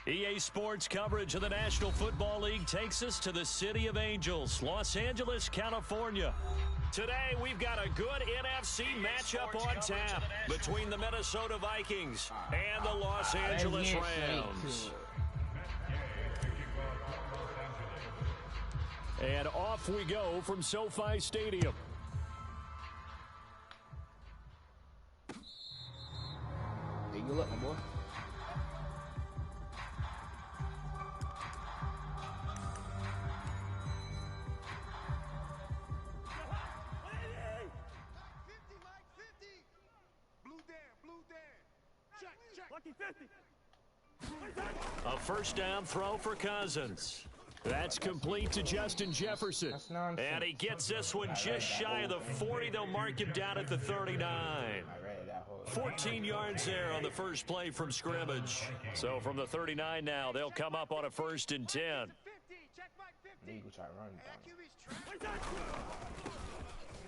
EA Sports coverage of the National Football League takes us to the City of Angels, Los Angeles, California. Today, we've got a good NFC matchup on tap between the Minnesota Vikings and the Los Angeles Rams. And off we go from SoFi Stadium. Hey, good luck, my boy. A first down throw for Cousins. That's complete to Justin Jefferson. And he gets this one just shy of the 40. They'll mark him down at the 39. 14 yards there on the first play from scrimmage. So from the 39 now, they'll come up on a 1st and 10.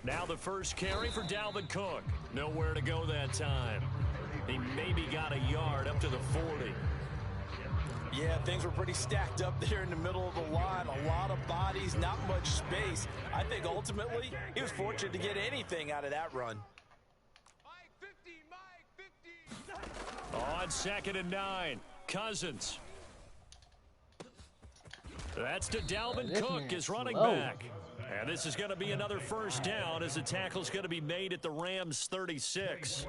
Now the first carry for Dalvin Cook. Nowhere to go that time. He maybe got a yard up to the 40. Yeah, things were pretty stacked up there in the middle of the line. A lot of bodies, not much space. I think ultimately he was fortunate to get anything out of that run. On 2nd and 9, Cousins. That's to Dalvin Cook, his running back. And this is going to be another first down as the tackle's going to be made at the Rams' 36.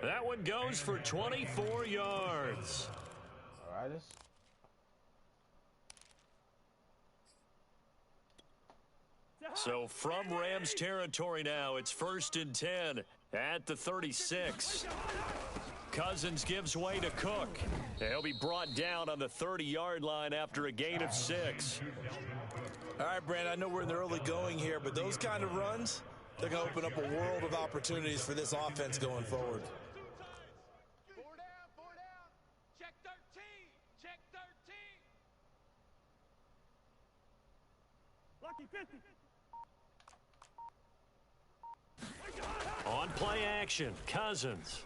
That one goes for 24 yards. So from Rams territory now, it's 1st and 10 at the 36. Cousins gives way to Cook. He'll be brought down on the 30-yard line after a gain of 6. All right, Brand, I know we're in the early going here, but those kind of runs, they're going to open up a world of opportunities for this offense going forward. On play action, Cousins.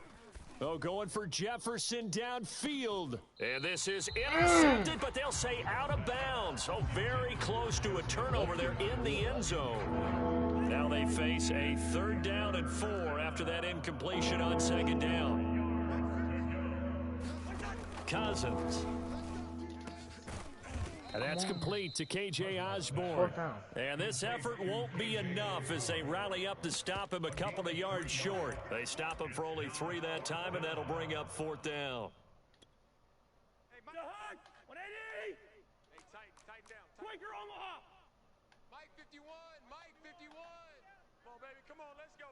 Oh, going for Jefferson downfield. And this is intercepted, but they'll say out of bounds. Oh, very close to a turnover there in the end zone. Now they face a 3rd down and 4 after that incompletion on 2nd down. Cousins. And that's complete to K.J. Osborne. And this effort won't be enough as they rally up to stop him a couple of yards short. They stop him for only 3 that time, and that'll bring up 4th down. Hey, Mike, 180! Hey, tighten down. Quaker Omaha! Mike 51, Mike 51. Come on, baby, come on, let's go.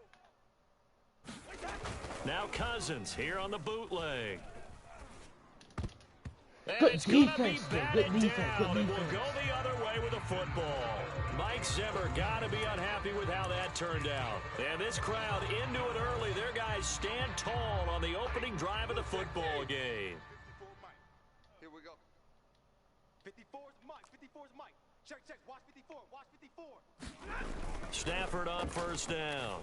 Now Cousins here on the bootleg. And it's going to be batted down, and we'll go the other way with the football. Mike Zimmer got to be unhappy with how that turned out. And this crowd into it early. Their guys stand tall on the opening drive of the football game. 54 Mike. Here we go. 54's Mike. 54's Mike. Check. Watch 54. Watch 54. Stafford on 1st down.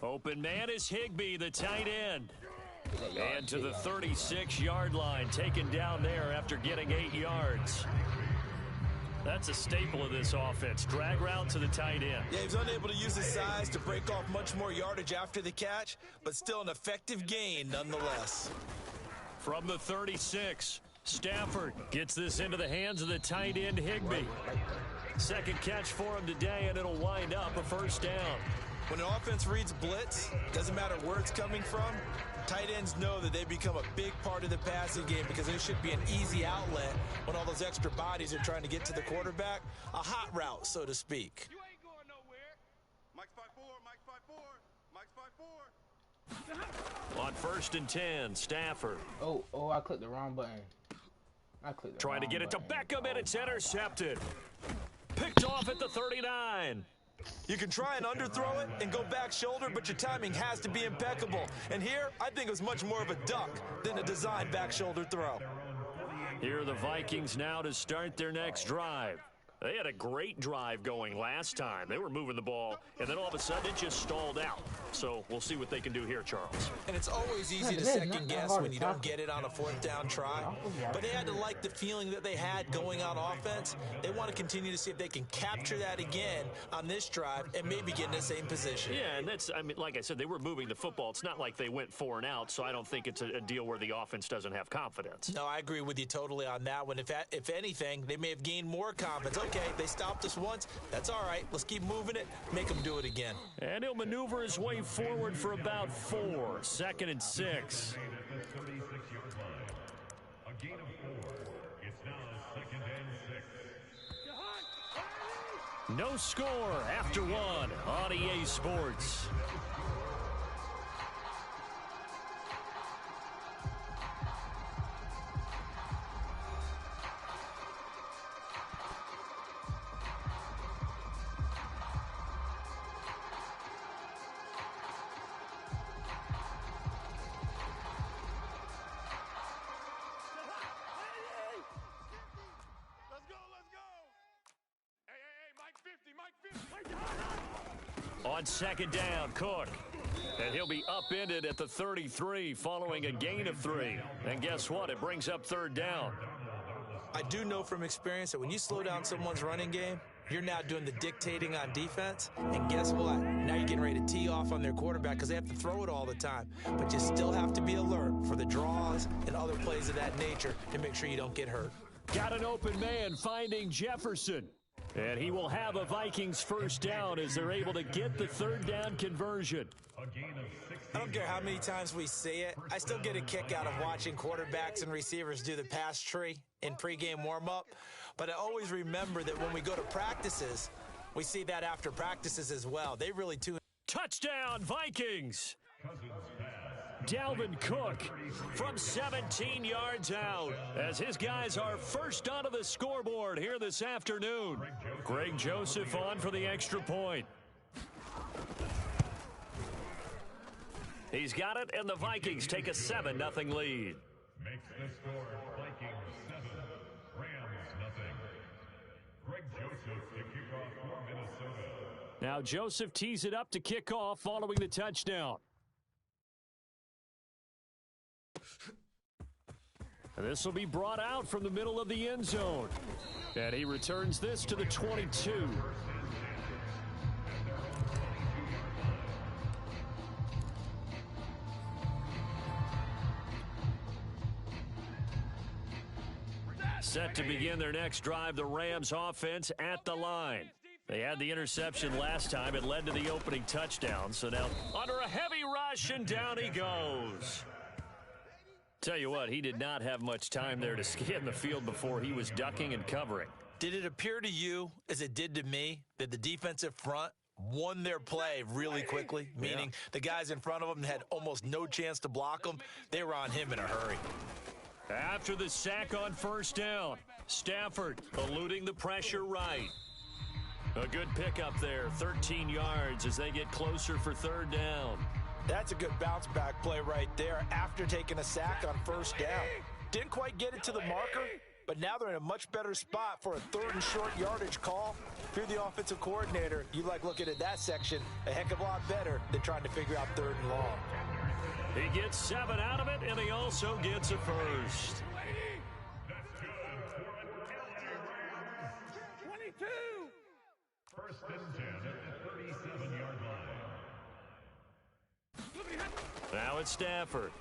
Open man is Higbee, the tight end. And to the 36-yard line, taken down there after getting 8 yards. That's a staple of this offense. Drag route to the tight end. Yeah, he was unable to use his size to break off much more yardage after the catch, but still an effective gain nonetheless. From the 36, Stafford gets this into the hands of the tight end, Higbee. 2nd catch for him today, and it'll wind up a 1st down. When an offense reads blitz, doesn't matter where it's coming from, tight ends know that they become a big part of the passing game because there should be an easy outlet when all those extra bodies are trying to get to the quarterback. A hot route, so to speak. You ain't going nowhere. Mike's 5'4", Mike's 5'4", Mike's 5'4". On 1st and 10, Stafford. Oh, I clicked the wrong button. Trying to get it to Beckham, and it's intercepted. Picked off at the 39. You can try and underthrow it and go back shoulder, but your timing has to be impeccable. And here, I think it was much more of a duck than a designed back shoulder throw. Here are the Vikings now to start their next drive. They had a great drive going last time. They were moving the ball, and then all of a sudden it just stalled out. So we'll see what they can do here, Charles. And it's always easy to second guess when you don't get it on a fourth down try. But they had to like the feeling that they had going on offense. They want to continue to see if they can capture that again on this drive and maybe get in the same position. Yeah, and that's, I mean, like I said, they were moving the football. It's not like they went 4 and out, so I don't think it's a deal where the offense doesn't have confidence. No, I agree with you totally on that one. If anything, they may have gained more confidence. Okay, they stopped us once. That's all right. Let's keep moving it. Make them do it again. And he'll maneuver his way forward for about 4. 2nd and 6. A gain of 4. It's now 2nd and 6. No score after 1 on EA Sports. On 2nd down, Cook. And he'll be upended at the 33 following a gain of 3. And guess what? It brings up 3rd down. I do know from experience that when you slow down someone's running game, you're now doing the dictating on defense. And guess what? Now you're getting ready to tee off on their quarterback because they have to throw it all the time. But you still have to be alert for the draws and other plays of that nature to make sure you don't get hurt. Got an open man finding Jefferson. And he will have a Vikings 1st down as they're able to get the 3rd down conversion. I don't care how many times we see it. I still get a kick out of watching quarterbacks and receivers do the pass tree in pregame warm-up. But I always remember that when we go to practices, we see that after practices as well. They really tune. Touchdown, Vikings! Dalvin Cook from 17 yards out as his guys are first onto the scoreboard here this afternoon. Greg Joseph on for the extra point. He's got it, and the Vikings take a 7-0 lead. Makes the score Vikings 7, Rams 0. Greg Joseph to kick off for Minnesota. Now Joseph tees it up to kick off following the touchdown. And this will be brought out from the middle of the end zone. And he returns this to the 22. Set to begin their next drive, the Rams offense at the line. They had the interception last time. It led to the opening touchdown. So now under a heavy rush, and down he goes. Tell you what, he did not have much time there to scan the field before he was ducking and covering. Did it appear to you, as it did to me, that the defensive front won their play really quickly? Meaning the guys in front of them had almost no chance to block them. They were on him in a hurry. After the sack on 1st down, Stafford eluding the pressure right. A good pickup there, 13 yards as they get closer for 3rd down. That's a good bounce back play right there after taking a sack on 1st down. Didn't quite get it to the marker, but now they're in a much better spot for a 3rd and short yardage call. If you're the offensive coordinator, you like looking at that section a heck of a lot better than trying to figure out 3rd and long. He gets 7 out of it, and he also gets a 1st. 22. 1st and 10 at the 37-yard line. Now it's Stafford.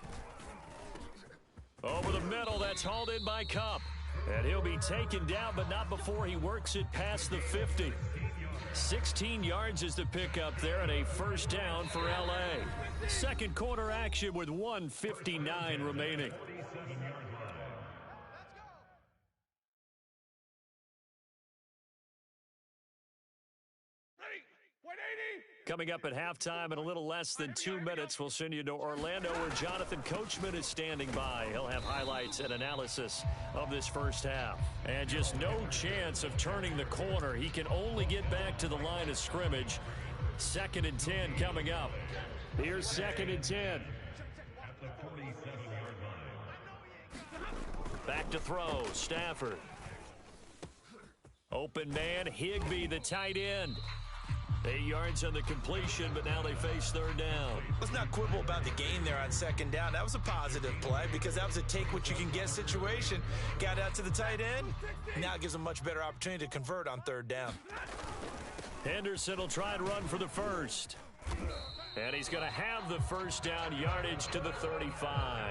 Over the middle, that's hauled in by Kupp. And he'll be taken down, but not before he works it past the 50. 16 yards is the pickup there, and a 1st down for L.A. 2nd quarter action with 1:59 remaining. Coming up at halftime in a little less than 2 minutes, we'll send you to Orlando where Jonathan Coachman is standing by. He'll have highlights and analysis of this 1st half. And just no chance of turning the corner. He can only get back to the line of scrimmage. 2nd and 10 coming up. Here's 2nd and 10. At the 47-yard line. Back to throw, Stafford. Open man, Higbee, the tight end. 8 yards on the completion, but now they face third down. Let's not quibble about the gain there on second down. That was a positive play because that was a take-what-you-can-get situation. Got out to the tight end. Now it gives them a much better opportunity to convert on third down. Henderson will try and run for the first. And he's going to have the first down, yardage to the 35.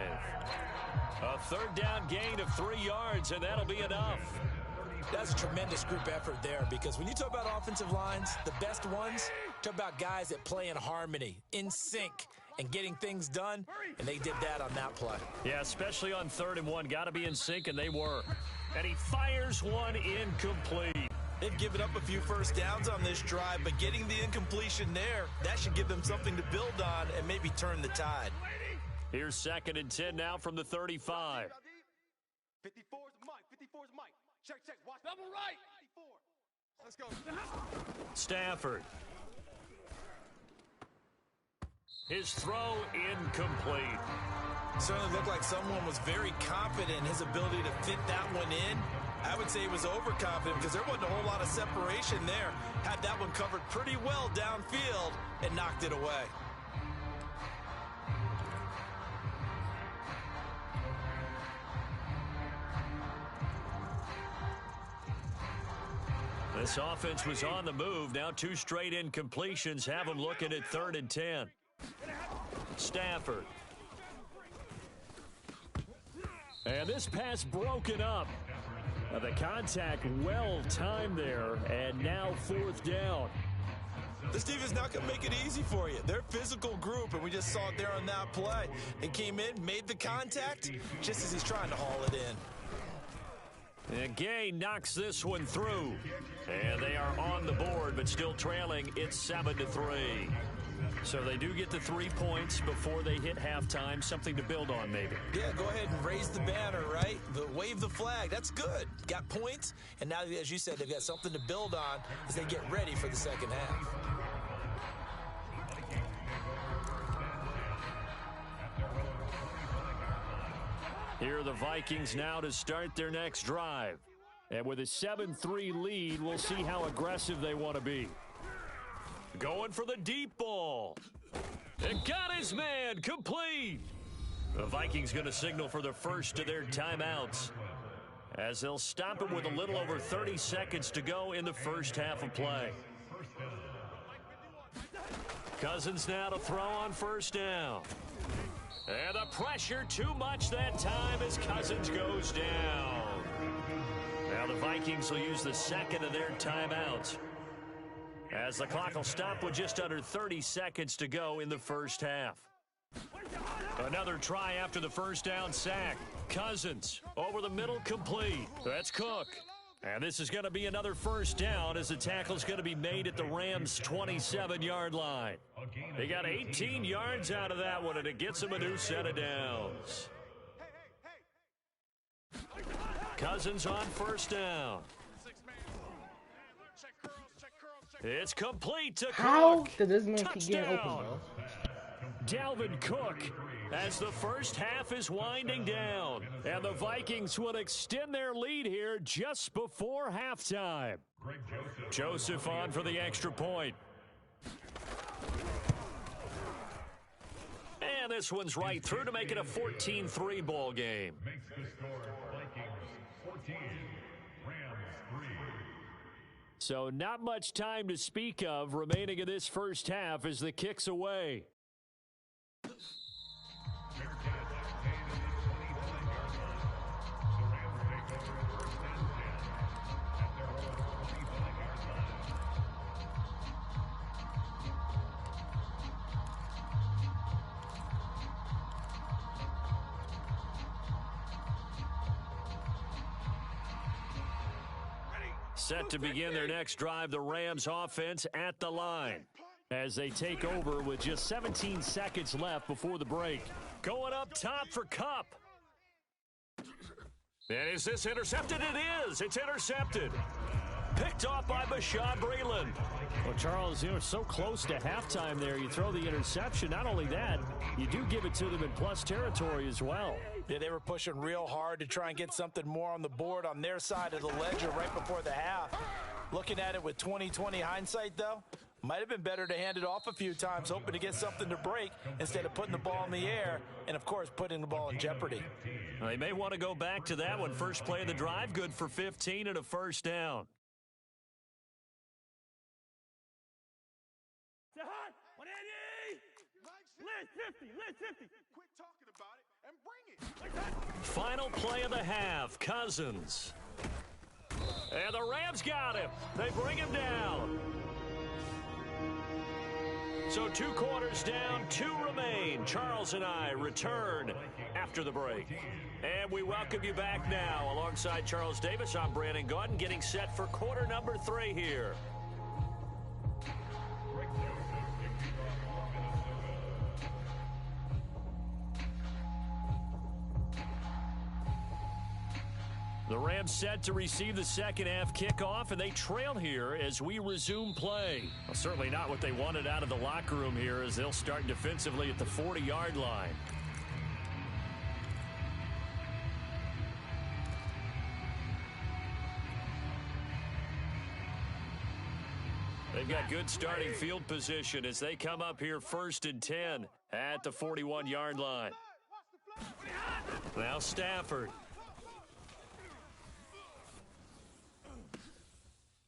A third down gain of 3 yards, and that'll be enough. That's a tremendous group effort there because when you talk about offensive lines, the best ones, talk about guys that play in harmony, in sync, and getting things done, and they did that on that play. Yeah, especially on 3rd and 1. Got to be in sync, and they were. And he fires one incomplete. They've given up a few first downs on this drive, but getting the incompletion there, that should give them something to build on and maybe turn the tide. Here's 2nd and 10 now from the 35. 54's Mike. 54's Mike. Check. Watch. Double right. 54. Let's go. Stafford. His throw incomplete. Certainly looked like someone was very confident in his ability to fit that one in. I would say he was overconfident because there wasn't a whole lot of separation there. Had that one covered pretty well downfield and knocked it away. This offense was on the move. Now 2 straight incompletions have them looking at 3rd and 10. Stafford. And this pass broken up. The contact well timed there, and now 4th down. This defense is not going to make it easy for you. They're a physical group, and we just saw it there on that play. They came in, made the contact, just as he's trying to haul it in. And Gay knocks this one through. And they are on the board, but still trailing. It's 7-3. So they do get the 3 points before they hit halftime. Something to build on, maybe. Yeah, go ahead and raise the banner, right? Wave the flag. That's good. Got points, and now, as you said, they've got something to build on as they get ready for the second half. Here are the Vikings now to start their next drive. And with a 7-3 lead, we'll see how aggressive they want to be. Going for the deep ball. And got his man complete. The Vikings going to signal for the first of their timeouts, as they'll stop it with a little over 30 seconds to go in the first half of play. Cousins now to throw on first down. And the pressure too much that time as Cousins goes down. Now the Vikings will use the second of their timeouts, as the clock will stop with just under 30 seconds to go in the first half. Another try after the first down sack. Cousins over the middle, complete. That's Cook. And this is going to be another first down, as the tackle's going to be made at the Rams' 27-yard line. They got 18 yards out of that one, and it gets them a new set of downs. Cousins on first down. It's complete to Cook. How did this man keep getting open, bro? Dalvin Cook, as the first half is winding down, and the Vikings will extend their lead here just before halftime. Joseph on for the extra point. And this one's right through to make it a 14-3 ball game. Makes the score Vikings 14, Rams 3. So not much time to speak of remaining in this first half as the kick's away. Set to begin their next drive, the Rams offense at the line, as they take over with just 17 seconds left before the break. Going up top for Kupp. And is this intercepted? It is. It's intercepted. Picked off by Bashaud Breeland. Well, Charles, you know, so close to halftime there. You throw the interception. Not only that, you do give it to them in plus territory as well. Yeah, they were pushing real hard to try and get something more on the board on their side of the ledger right before the half. Looking at it with 20/20 hindsight, though, might have been better to hand it off a few times, hoping to get something to break instead of putting the ball in the air and, of course, putting the ball in jeopardy. Well, they may want to go back to that one. First play of the drive, good for 15 and a first down. Hot, 180! List 50, list 50. Quit talking about it and bring it. Final play of the half, Cousins. And the Rams got him. They bring him down. So 2 quarters down, 2 remain. Charles and I return after the break. And we welcome you back now. Alongside Charles Davis, I'm Brandon Gaudin, getting set for quarter number 3 here. The Rams set to receive the second half kickoff, and they trail here as we resume play. Well, certainly not what they wanted out of the locker room here, as they'll start defensively at the 40-yard line. They've got good starting field position as they come up here 1st and 10 at the 41-yard line. Now Stafford.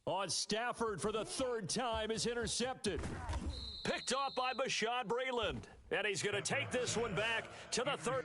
On Stafford for the 3rd time is intercepted. Picked off by Bashaud Breeland. And he's going to take this one back to the 3rd.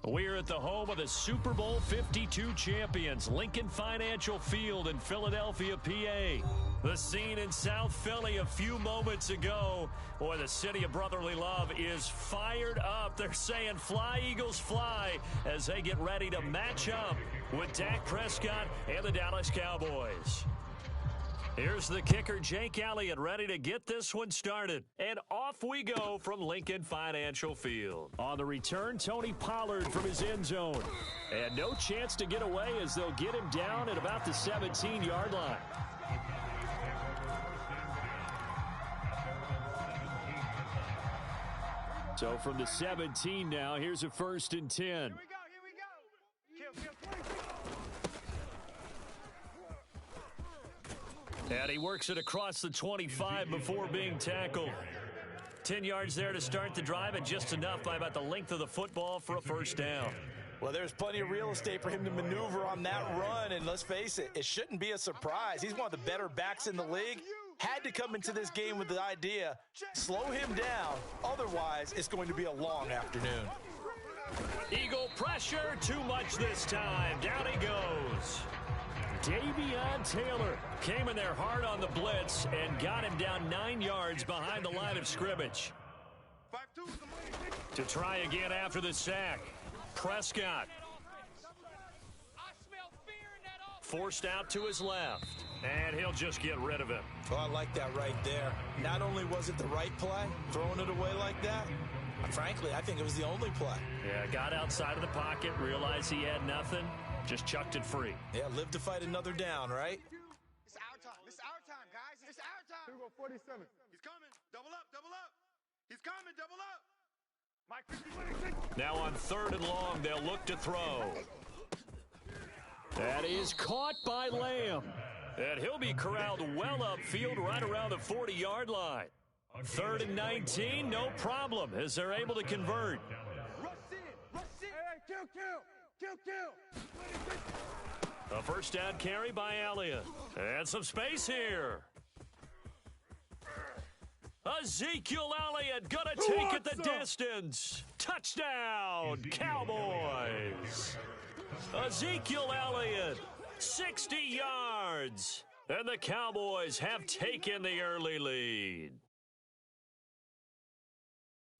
We're at the home of the Super Bowl 52 champions, Lincoln Financial Field in Philadelphia, PA. The scene in South Philly a few moments ago. Boy, the city of brotherly love is fired up. They're saying, "Fly, Eagles, fly," as they get ready to match up with Dak Prescott and the Dallas Cowboys. Here's the kicker, Jake Elliott, ready to get this one started. And off we go from Lincoln Financial Field. On the return, Tony Pollard from his end zone. And no chance to get away as they'll get him down at about the 17-yard line. So from the 17 now, here's a 1st and 10. Here we go. And he works it across the 25 before being tackled. 10 yards there to start the drive, and just enough by about the length of the football for a first down. Well, there's plenty of real estate for him to maneuver on that run, and let's face it, it shouldn't be a surprise. He's one of the better backs in the league. Had to come into this game with the idea, slow him down, otherwise it's going to be a long afternoon. Eagle pressure, too much this time. Down he goes. Davion Taylor came in there hard on the blitz and got him down 9 yards behind the line of scrimmage. To try again after the sack, Prescott. Forced out to his left, and he'll just get rid of him. Oh, I like that right there. Not only was it the right play, throwing it away like that, frankly, I think it was the only play. Yeah, got outside of the pocket, realized he had nothing, just chucked it free. Yeah, live to fight another down, right? It's our time. It's our time, guys. It's our time. Here we go, 47. He's coming. Double up, double up. He's coming, double up. Mike 50, Now on 3rd and long, they'll look to throw. That is caught by Lamb. And he'll be corralled well upfield right around the 40-yard line. 3rd and 19, no problem, as they're able to convert. Rush in. Rush in. Hey, kill. A first down carry by Elliott. And some space here. Ezekiel Elliott gonna take it the distance. Touchdown, Cowboys. Ezekiel Elliott, 60 yards. And the Cowboys have taken the early lead.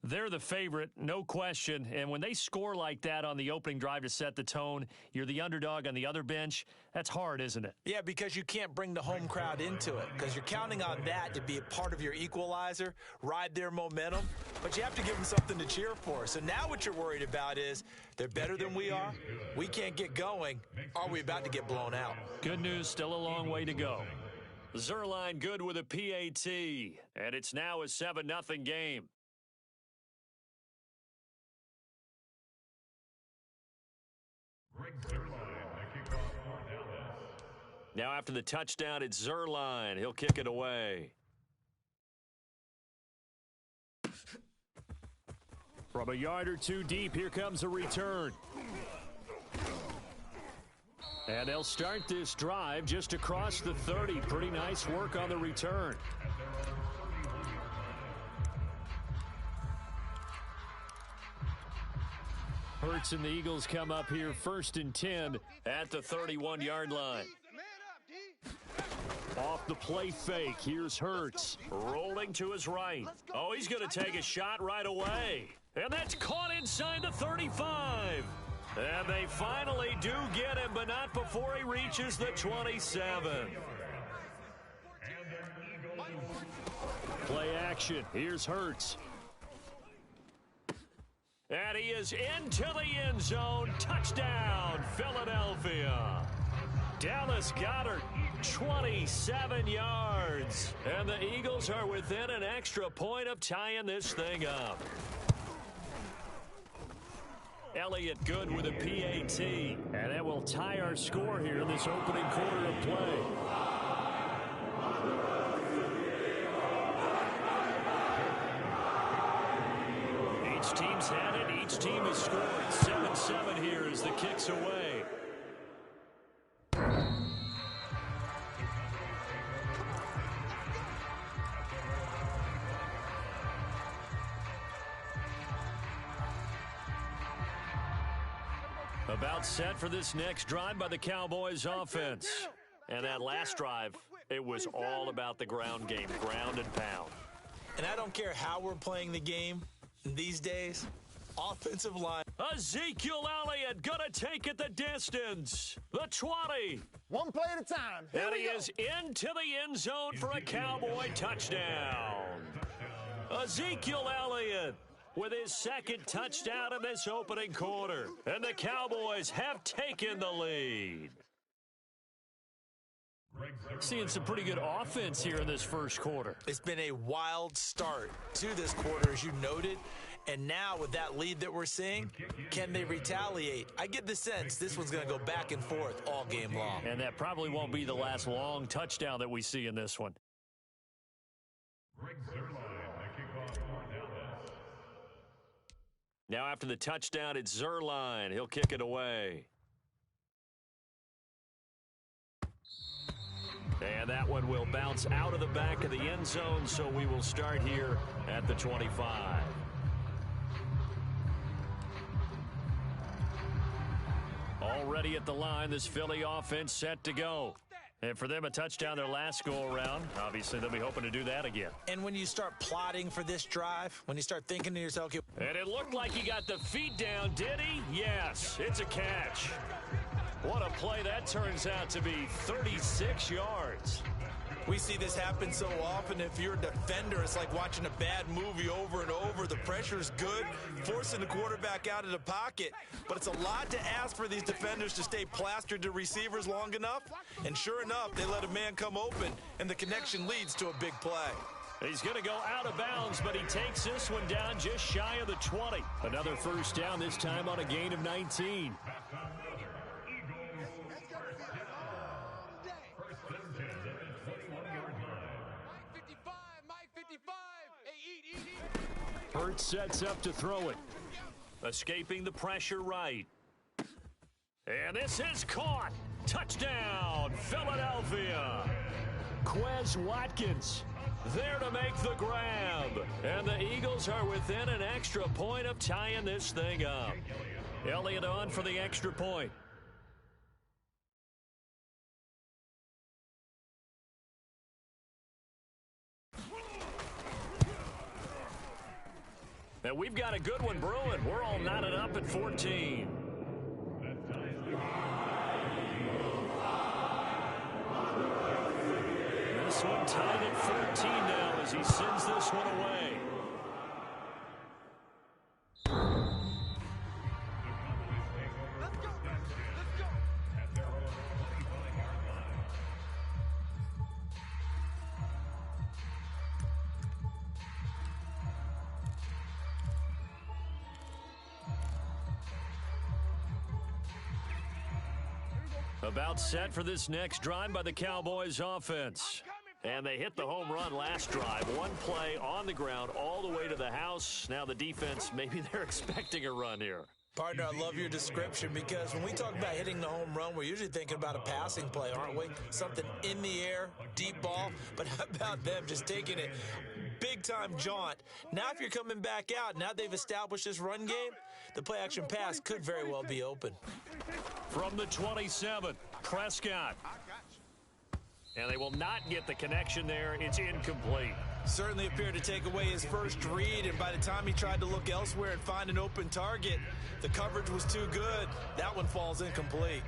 They're the favorite, no question. And when they score like that on the opening drive to set the tone, you're the underdog on the other bench. That's hard, isn't it? Yeah, because you can't bring the home crowd into it, because you're counting on that to be a part of your equalizer, ride their momentum, but you have to give them something to cheer for. So now what you're worried about is they're better than we are. We can't get going. Are we about to get blown out? Good news, still a long way to go. Zuerlein good with a PAT, and it's now a 7-0 game. Greg Zuerlein, the kickoff for Dallas. Now after the touchdown, it's Zuerlein. He'll kick it away. From a yard or two deep, here comes a return. And they'll start this drive just across the 30. Pretty nice work on the return. Hurts and the Eagles come up here 1st and 10 at the 31-yard line. Off the play fake, here's Hurts, rolling to his right. Oh, he's going to take a shot right away. And that's caught inside the 35. And they finally do get him, but not before he reaches the 27. Play action, here's Hurts. And he is into the end zone. Touchdown, Philadelphia. Dallas Goedert, 27 yards. And the Eagles are within an extra point of tying this thing up. Elliott good with a PAT. And that will tie our score here in this opening quarter of play. Each team's had it. Each team has scored. 7-7 here as the kick's away. About set for this next drive by the Cowboys offense. And that last drive, it was all about the ground game, ground and pound. And I don't care how we're playing the game these days. Offensive line. Ezekiel Elliott gonna take it the distance. The 20. One play at a time. And he is into the end zone for a Cowboy touchdown. Ezekiel Elliott with his second touchdown in this opening quarter. And the Cowboys have taken the lead. Seeing some pretty good offense here in this first quarter. It's been a wild start to this quarter, as you noted. And now with that lead that we're seeing, Can they retaliate? I get the sense this one's going to go back and forth all game long. And that probably won't be the last long touchdown that we see in this one. Greg Zuerlein, the kickoff for Dallas. Now after the touchdown, it's Zuerlein. He'll kick it away. And that one will bounce out of the back of the end zone, so we will start here at the 25. Already at the line, this Philly offense set to go. And for them, a touchdown their last go-around. Obviously, they'll be hoping to do that again. And when you start plotting for this drive, when you start thinking to yourself, okay, and it looked like he got the feet down, did he? Yes, it's a catch. What a play that turns out to be, 36 yards. we see this happen so often. If you're a defender, it's like watching a bad movie over and over. The pressure's good, forcing the quarterback out of the pocket. But it's a lot to ask for these defenders to stay plastered to receivers long enough. And sure enough, they let a man come open, and the connection leads to a big play. He's going to go out of bounds, but he takes this one down just shy of the 20. Another first down, this time on a gain of 19. Hurts sets up to throw it. Escaping the pressure right. And this is caught. Touchdown, Philadelphia. Quez Watkins there to make the grab. And the Eagles are within an extra point of tying this thing up. Elliott on for the extra point. And we've got a good one brewing. We're all knotted up at 14. This one tied at 14 now as he sends this one away. About set for this next drive by the Cowboys offense. And they hit the home run last drive. One play on the ground all the way to the house. Now the defense, maybe they're expecting a run here. Partner, I love your description because when we talk about hitting the home run, we're usually thinking about a passing play, aren't we? Something in the air, deep ball. But how about them just taking it big-time jaunt? Now if you're coming back out, now they've established this run game, the play-action pass could very well be open. From the 27, Prescott. And they will not get the connection there. It's incomplete. Certainly appeared to take away his first read, and by the time he tried to look elsewhere and find an open target, the coverage was too good. That one falls incomplete.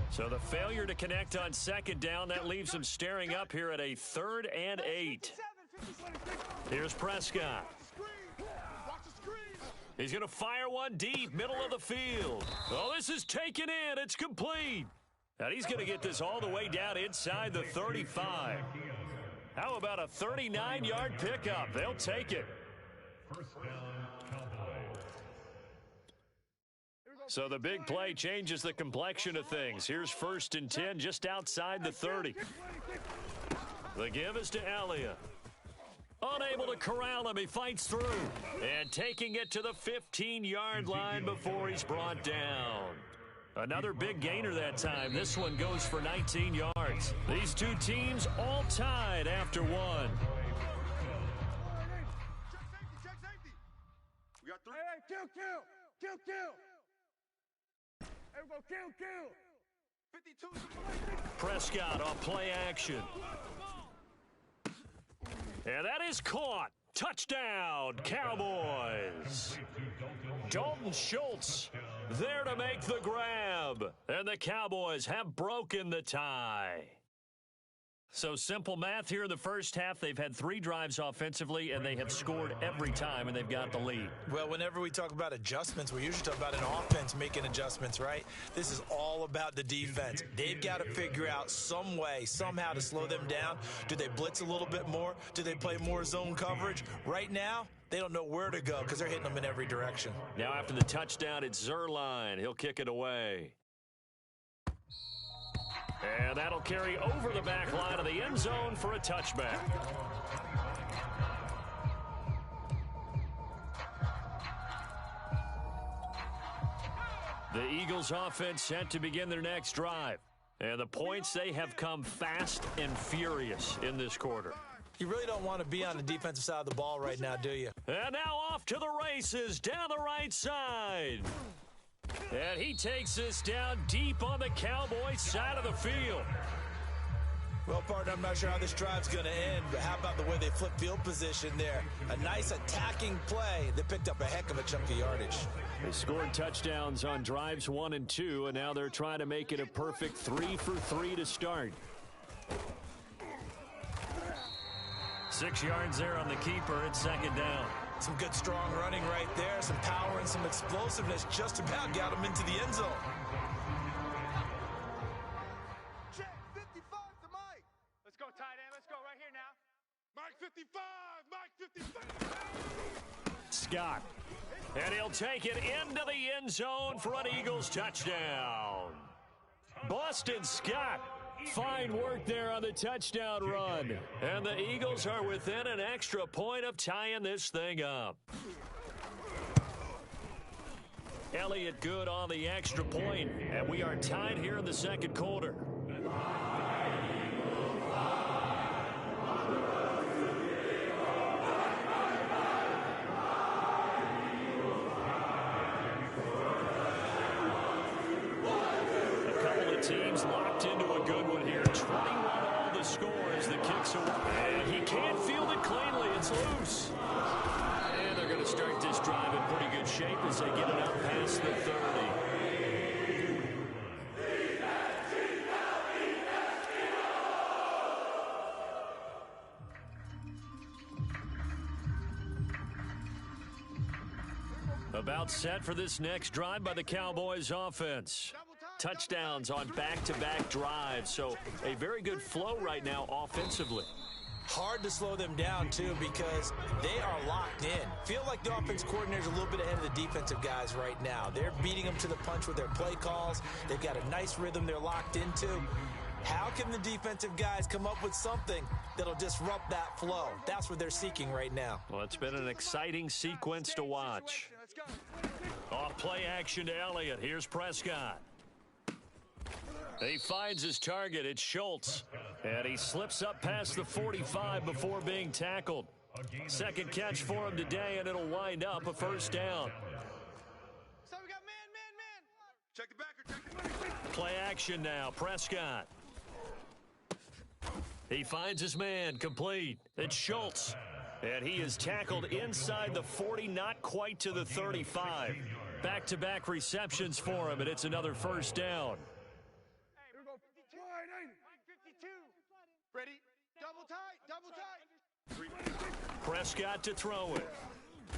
So the failure to connect on second down, that leaves him staring up here at a 3rd and 8. Here's Prescott. He's going to fire one deep, middle of the field. Oh, this is taken in. It's complete. And he's going to get this all the way down inside the 35. How about a 39-yard pickup? They'll take it. First down, Cowboys. So the big play changes the complexion of things. Here's 1st and 10 just outside the 30. The give is to Elliott. Unable to corral him, he fights through. And taking it to the 15-yard line before he's brought down. Another big gainer that time. This one goes for 19 yards. These two teams all tied after one. Check safety. We got 3. Hey, kill. Hey, we go, kill. 52. Prescott on play action. And that is caught. Touchdown, Cowboys. Dalton Schultz there to make the grab. And the Cowboys have broken the tie. So simple math here in the first half. They've had 3 drives offensively, and they have scored every time, and they've got the lead. Well, whenever we talk about adjustments, we usually talk about an offense making adjustments, right? This is all about the defense. They've got to figure out some way, somehow to slow them down. Do they blitz a little bit more? Do they play more zone coverage? Right now, they don't know where to go because they're hitting them in every direction. Now after the touchdown, it's Zuerlein. He'll kick it away. And that'll carry over the back line of the end zone for a touchback. The Eagles offense set to begin their next drive. And the points, they have come fast and furious in this quarter. You really don't want to be on the defensive side of the ball right now, do you? And now off to the races down the right side. And he takes this down deep on the Cowboys side of the field. Well, partner, I'm not sure how this drive's going to end, but how about the way they flip field position there? A nice attacking play that picked up a heck of a chunk of yardage. They scored touchdowns on drives 1 and 2, and now they're trying to make it a perfect 3 for 3 to start. 6 yards there on the keeper. It's second down. Some good, strong running right there. Some power and some explosiveness just about got him into the end zone. Check 55 to Mike. Let's go, tight end. Let's go right here now. Mike 55. Mike 55. Scott. And he'll take it into the end zone for an Eagles touchdown. Boston Scott. Fine work there on the touchdown run. And the Eagles are within an extra point of tying this thing up. Elliott good on the extra point, and we are tied here in the second quarter. Teams locked into a good one here. 21 all the score as the kicks away. And he can't field it cleanly. It's loose. And they're going to start this drive in pretty good shape as they get it out past the 30. About set for this next drive by the Cowboys offense. Touchdowns on back-to-back drives, so a very good flow right now offensively. Hard to slow them down, too, because they are locked in. Feel like the offense coordinator's a little bit ahead of the defensive guys right now. They're beating them to the punch with their play calls. They've got a nice rhythm they're locked into. How can the defensive guys come up with something that'll disrupt that flow? That's what they're seeking right now. Well, it's been an exciting sequence to watch. Off play action to Elliott. Here's Prescott. He finds his target. It's Schultz. And he slips up past the 45 before being tackled. Second catch for him today, and it'll wind up a first down. So we got man. Check the backer. Check the backer. Play action now. Prescott. He finds his man. Complete. It's Schultz. And he is tackled inside the 40, not quite to the 35. Back-to-back receptions for him, and it's another first down. Here we go. 52. Mike 52. Ready? Double tight. Prescott to throw it.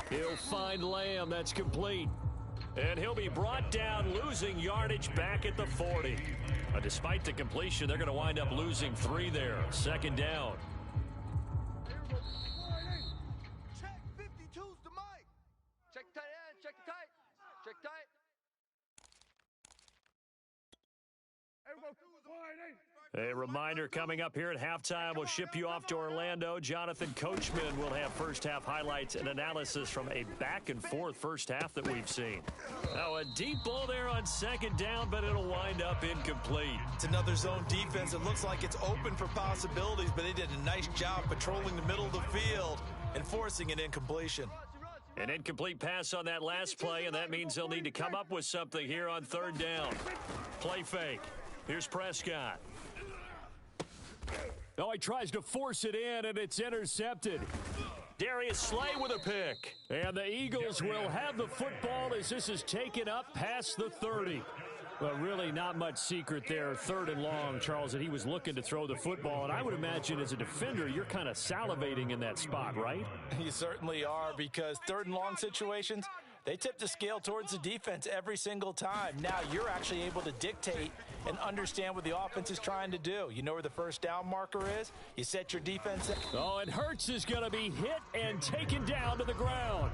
He'll find Lamb. That's complete. And he'll be brought down, losing yardage back at the 40. Despite the completion, they're going to wind up losing 3 there. Second down. Check 52's to Mike. Check the tight end. Check the tight. Check tight. A reminder coming up here at halftime. We'll ship you off to Orlando. Jonathan Coachman will have first-half highlights and analysis from a back-and-forth first half that we've seen. Now, a deep ball there on second down, but it'll wind up incomplete. It's another zone defense. It looks like it's open for possibilities, but they did a nice job patrolling the middle of the field and forcing an incompletion. An incomplete pass on that last play, and that means they'll need to come up with something here on third down. Play fake. Here's Prescott. Oh, he tries to force it in, and it's intercepted. Darius Slay with a pick. And the Eagles will have the football as this is taken up past the 30. Well, really not much secret there. 3rd and long, Charles, that he was looking to throw the football. And I would imagine as a defender, you're kind of salivating in that spot, right? You certainly are, because 3rd and long situations, they tip the scale towards the defense every single time. Now you're actually able to dictate and understand what the offense is trying to do. You know where the first down marker is. You set your defense. Oh, and Hurts is going to be hit and taken down to the ground.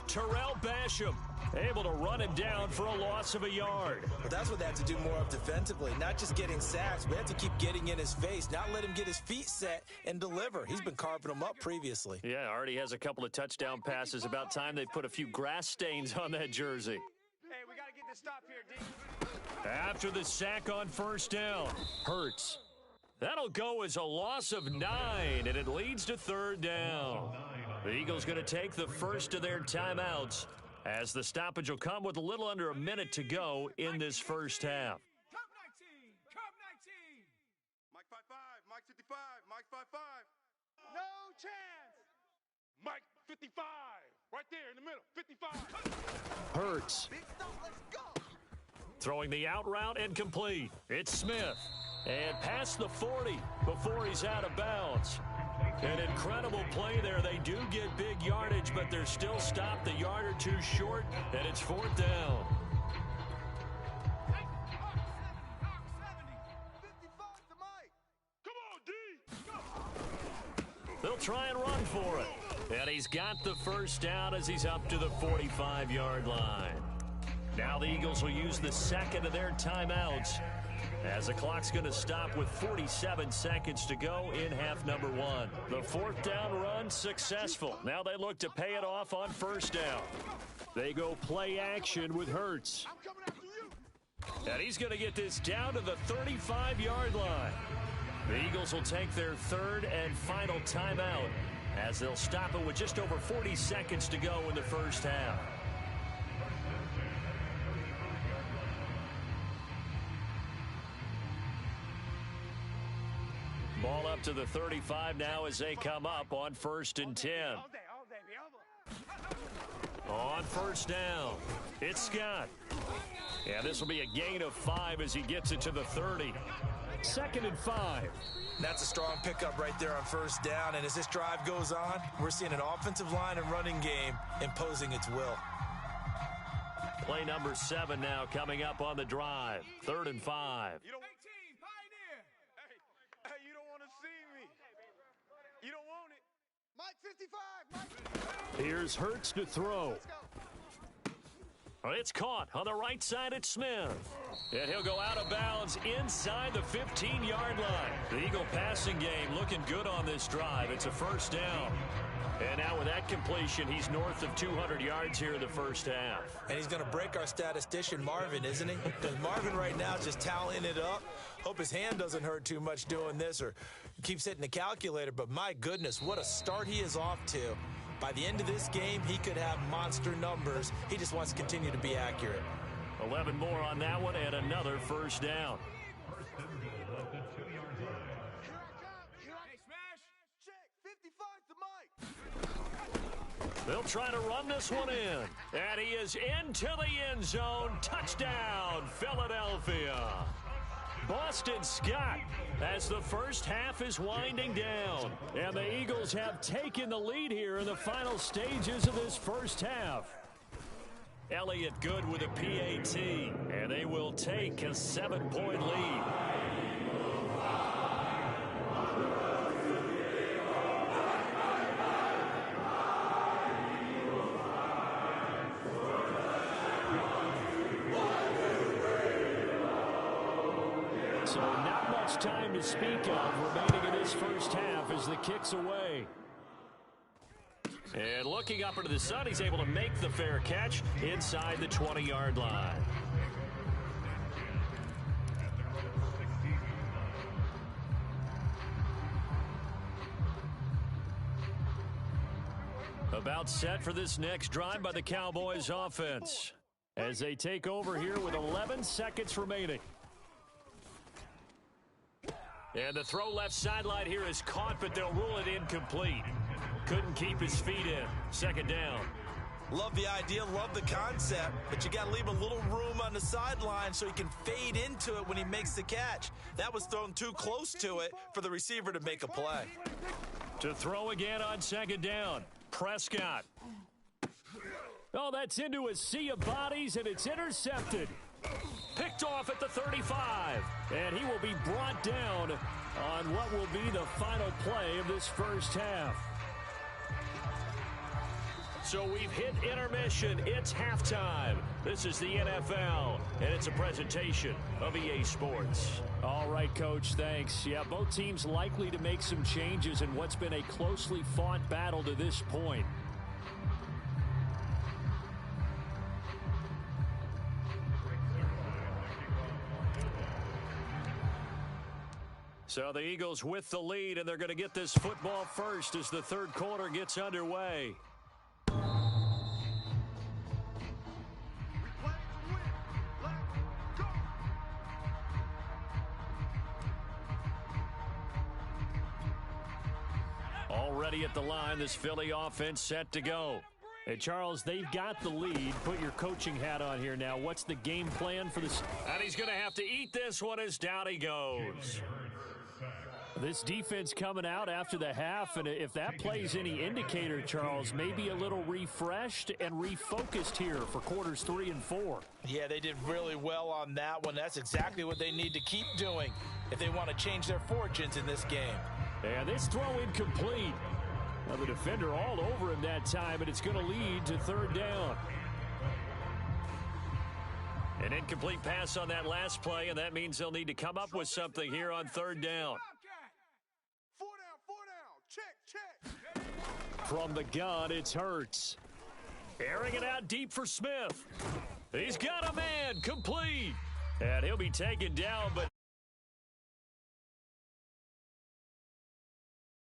Terrell Basham able to run him down for a loss of a yard. But that's what they have to do more of defensively, not just getting sacks. We have to keep getting in his face, not let him get his feet set and deliver. He's been carving them up previously. Yeah, already has a couple of touchdown passes. About time they put a few grass stains on that jersey. Hey, we got to get this stop here, D. After the sack on 1st down, Hurts. That'll go as a loss of 9, and it leads to 3rd down. The Eagles going to take the first of their timeouts, as the stoppage will come with a little under a minute to go in this first half. Cup 19! Cup 19! Mike 5-5, Mike 55, Mike 5-5. No chance! Mike 55, right there in the middle, 55. Hurts Big stop, let's go. throwing the out route and complete. It's Smith. And past the 40 before he's out of bounds. An incredible play there. They do get big yardage, but they're still stopped a yard or two short, and it's 4th down. 55 to Mike. Come on, D. They'll try and run for it. And he's got the first down as he's up to the 45-yard line. Now the Eagles will use the second of their timeouts, as the clock's going to stop with 47 seconds to go in half number 1. The 4th down run successful. Now they look to pay it off on 1st down. They go play action with Hurts. I'm coming after you. And he's going to get this down to the 35-yard line. The Eagles will take their 3rd and final timeout, as they'll stop it with just over 40 seconds to go in the first half. Ball up to the 35 now as they come up on 1st and 10. All day, be over. On 1st down, it's Scott. Yeah, this will be a gain of 5 as he gets it to the 30. 2nd and 5. That's a strong pickup right there on 1st down. And as this drive goes on, we're seeing an offensive line and running game imposing its will. Play number 7 now coming up on the drive. 3rd and 5. You don't, 18, Pioneer! hey, you don't want to see me. You don't want it. Mike 55, Mike. Here's Hurts to throw. Let's go. It's caught on the right side at Smith. And he'll go out of bounds inside the 15-yard line. The Eagle passing game looking good on this drive. It's a 1st down. And now with that completion, he's north of 200 yards here in the first half. And he's going to break our statistician, Marvin, isn't he? Because Marvin right now is just tallying it up. Hope his hand doesn't hurt too much doing this or keeps hitting the calculator. But my goodness, what a start he is off to. By the end of this game, he could have monster numbers. He just wants to continue to be accurate. 11 more on that one and another 1st down. Hey, smash! Check 55 to Mike. They'll try to run this one in. And he is into the end zone. Touchdown, Philadelphia. Boston Scott as the first half is winding down. And the Eagles have taken the lead here in the final stages of this first half. Elliott Good with a PAT, and they will take a 7-point lead. So not much time to speak of remaining in this first half as the kick's away. And looking up into the sun, he's able to make the fair catch inside the 20-yard line. About set for this next drive by the Cowboys offense, as they take over here with 11 seconds remaining. And the throw left sideline here is caught, but they'll rule it incomplete. Couldn't keep his feet in. 2nd down. Love the idea, love the concept, but you got to leave a little room on the sideline so he can fade into it when he makes the catch. That was thrown too close to it for the receiver to make a play. To throw again on second down, Prescott. Oh, that's into a sea of bodies, and it's intercepted. Picked off at the 35, and he will be brought down on what will be the final play of this first half. So we've hit intermission. It's halftime. This is the NFL, and it's a presentation of EA Sports. All right, Coach, thanks. Yeah, both teams likely to make some changes in what's been a closely fought battle to this point. So the Eagles with the lead, and they're going to get this football first as the third quarter gets underway. Already at the line, this Philly offense set to go. Hey, Charles, they've got the lead. Put your coaching hat on here now. What's the game plan for this? And he's going to have to eat this one as down he goes. This defense coming out after the half, and if that plays any indicator, Charles, maybe a little refreshed and refocused here for quarters 3 and 4. Yeah, they did really well on that one. That's exactly what they need to keep doing if they want to change their fortunes in this game. And this throw incomplete. Now the defender all over him that time, and it's going to lead to third down. An incomplete pass on that last play, and that means they'll need to come up with something here on third down. 4 down. Check. From the gun, it's Hurts. Airing it out deep for Smith. He's got a man, complete. And he'll be taken down, but